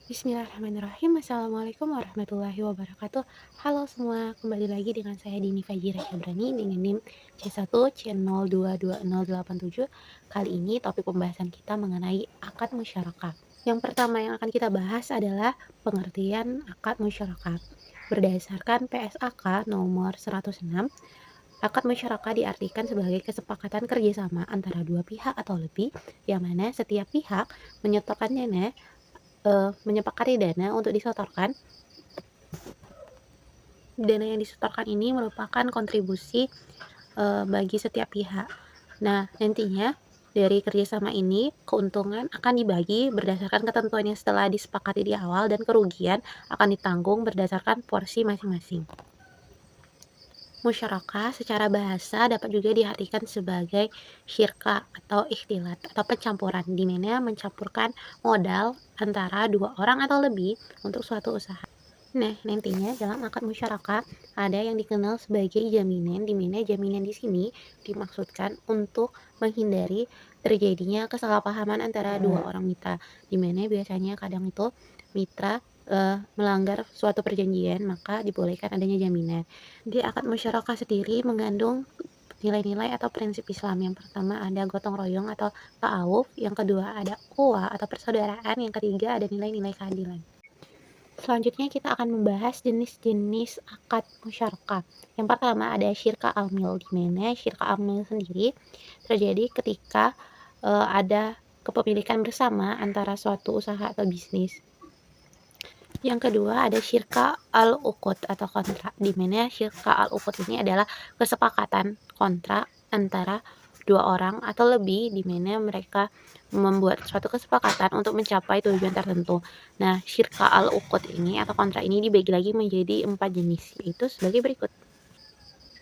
Bismillahirrahmanirrahim. Assalamualaikum warahmatullahi wabarakatuh. Halo semua, kembali lagi dengan saya Dini Fajira Syabrani dengan NIM C1C022087. Kali ini topik pembahasan kita mengenai akad musyarakah. Yang pertama yang akan kita bahas adalah pengertian akad musyarakah. Berdasarkan PSAK nomor 106, akad musyarakah diartikan sebagai kesepakatan kerjasama antara dua pihak atau lebih, yang mana setiap pihak menyertakan menyepakati dana untuk disetorkan. Dana yang disetorkan ini merupakan kontribusi bagi setiap pihak. Nah, nantinya dari kerjasama ini keuntungan akan dibagi berdasarkan ketentuan yang setelah disepakati di awal, dan kerugian akan ditanggung berdasarkan porsi masing-masing. Musyarakah secara bahasa dapat juga diartikan sebagai syirka atau ikhtilat atau pencampuran, di mana mencampurkan modal antara dua orang atau lebih untuk suatu usaha. Nah, nantinya dalam akad musyarakah ada yang dikenal sebagai jaminan, di mana jaminan di sini dimaksudkan untuk menghindari terjadinya kesalahpahaman antara dua orang mitra, di mana biasanya kadang itu mitra melanggar suatu perjanjian, maka dibolehkan adanya jaminan. Di akad musyarakah sendiri mengandung nilai-nilai atau prinsip Islam. Yang pertama ada gotong royong atau ta'awuf, yang kedua ada ukhuwah atau persaudaraan, yang ketiga ada nilai-nilai keadilan. Selanjutnya kita akan membahas jenis-jenis akad musyarakah. Yang pertama ada syirka amil, di mana syirka amil sendiri terjadi ketika ada kepemilikan bersama antara suatu usaha atau bisnis. Yang kedua ada syirka al-uqud atau kontrak, di mana syirka al-uqud ini adalah kesepakatan kontrak antara dua orang atau lebih, di mana mereka membuat suatu kesepakatan untuk mencapai tujuan tertentu. Nah, syirka al-uqud ini atau kontrak ini dibagi lagi menjadi 4 jenis, yaitu sebagai berikut.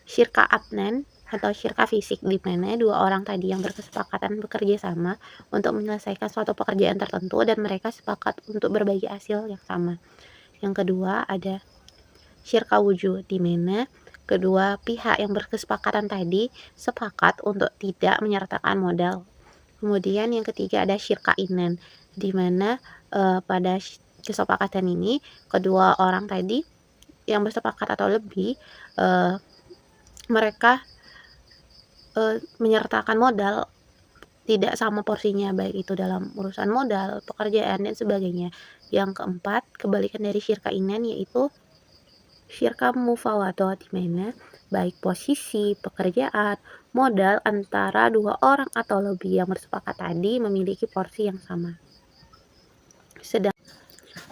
Syirka abnan atau syirka fisik, di mana dua orang tadi yang berkesepakatan bekerja sama untuk menyelesaikan suatu pekerjaan tertentu dan mereka sepakat untuk berbagi hasil yang sama. Yang kedua ada syirka wujud, di mana kedua pihak yang berkesepakatan tadi sepakat untuk tidak menyertakan modal. Kemudian yang ketiga ada syirka inan, di mana pada kesepakatan ini kedua orang tadi yang bersepakat atau lebih mereka menyertakan modal tidak sama porsinya, baik itu dalam urusan modal, pekerjaan, dan sebagainya. Yang keempat, kebalikan dari syirka inan, yaitu syirka mufawadah, di mana baik posisi, pekerjaan, modal antara dua orang atau lebih yang bersepakat tadi memiliki porsi yang sama.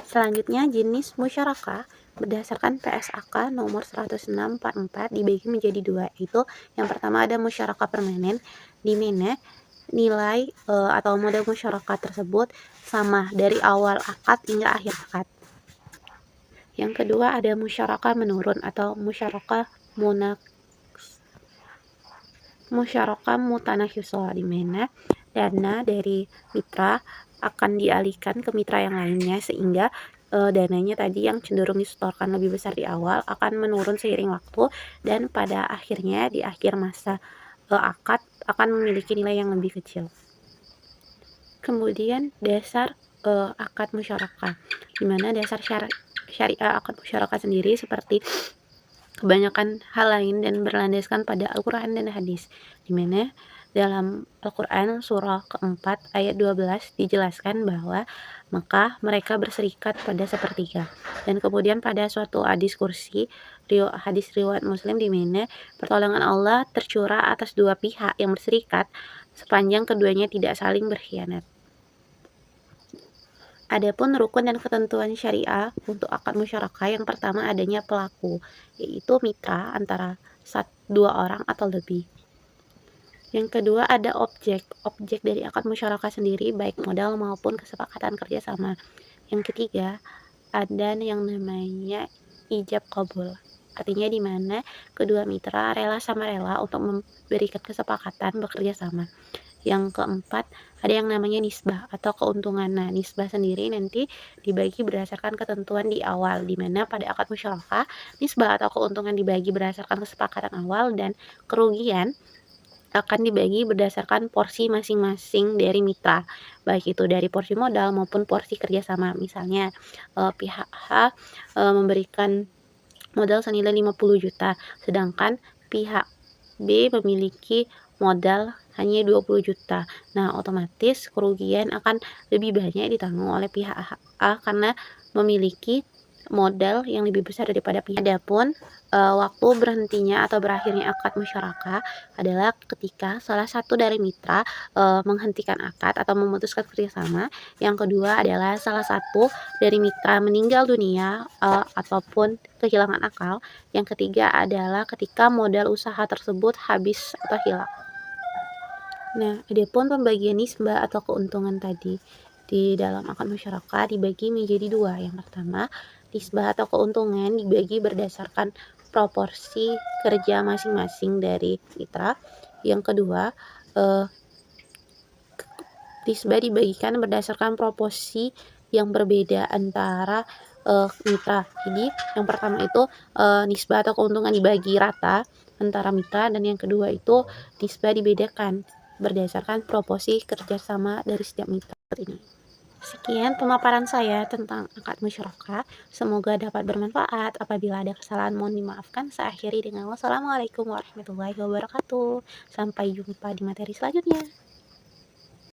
Selanjutnya jenis musyarakah berdasarkan PSAK nomor 106/44 dibagi menjadi dua, yaitu yang pertama ada musyarakah permanen, di mana nilai atau modal musyarakah tersebut sama dari awal akad hingga akhir akad. Yang kedua ada musyarakah menurun atau musyarakah mutanakhisoh, di mana dana dari mitra akan dialihkan ke mitra yang lainnya, sehingga dananya tadi yang cenderung disetorkan lebih besar di awal akan menurun seiring waktu, dan pada akhirnya di akhir masa akad akan memiliki nilai yang lebih kecil. Kemudian dasar akad musyarakah, di mana dasar syariah akad musyarakah sendiri seperti kebanyakan hal lain dan berlandaskan pada Al-Quran dan hadis, di mana dalam Al-Quran surah keempat ayat 12 dijelaskan bahwa maka mereka berserikat pada sepertiga, dan kemudian pada suatu hadis kursi, hadis riwayat Muslim, di mana pertolongan Allah tercurah atas dua pihak yang berserikat sepanjang keduanya tidak saling berkhianat. Adapun rukun dan ketentuan syariah untuk akad musyarakah, yang pertama adanya pelaku, yaitu mitra antara dua orang atau lebih. Yang kedua ada objek dari akad musyarakah sendiri, baik modal maupun kesepakatan kerjasama. Yang ketiga ada yang namanya ijab kabul, artinya di mana kedua mitra rela sama rela untuk memberikan kesepakatan bekerja sama. Yang keempat ada yang namanya nisbah atau keuntungan. Nah, nisbah sendiri nanti dibagi berdasarkan ketentuan di awal, di mana pada akad musyarakah nisbah atau keuntungan dibagi berdasarkan kesepakatan awal, dan kerugian akan dibagi berdasarkan porsi masing-masing dari mitra, baik itu dari porsi modal maupun porsi kerjasama. Misalnya, pihak A, memberikan modal senilai 50 juta, sedangkan pihak B memiliki modal hanya 20 juta. Nah, otomatis kerugian akan lebih banyak ditanggung oleh pihak A karena memiliki modal yang lebih besar daripada pihak. Adapun waktu berhentinya atau berakhirnya akad musyarakah adalah ketika salah satu dari mitra menghentikan akad atau memutuskan kerjasama. Yang kedua adalah salah satu dari mitra meninggal dunia ataupun kehilangan akal. Yang ketiga adalah ketika modal usaha tersebut habis atau hilang. Nah, adapun pembagian nisbah atau keuntungan tadi di dalam akad musyarakah dibagi menjadi dua. Yang pertama, nisbah atau keuntungan dibagi berdasarkan proporsi kerja masing-masing dari mitra. Yang kedua, nisbah dibagikan berdasarkan proporsi yang berbeda antara mitra. Jadi yang pertama itu nisbah atau keuntungan dibagi rata antara mitra, dan yang kedua itu nisbah dibedakan berdasarkan proporsi kerjasama dari setiap mitra ini. Sekian pemaparan saya tentang akad musyarakah. Semoga dapat bermanfaat. Apabila ada kesalahan mohon dimaafkan. Saya akhiri dengan wassalamualaikum warahmatullahi wabarakatuh. Sampai jumpa di materi selanjutnya.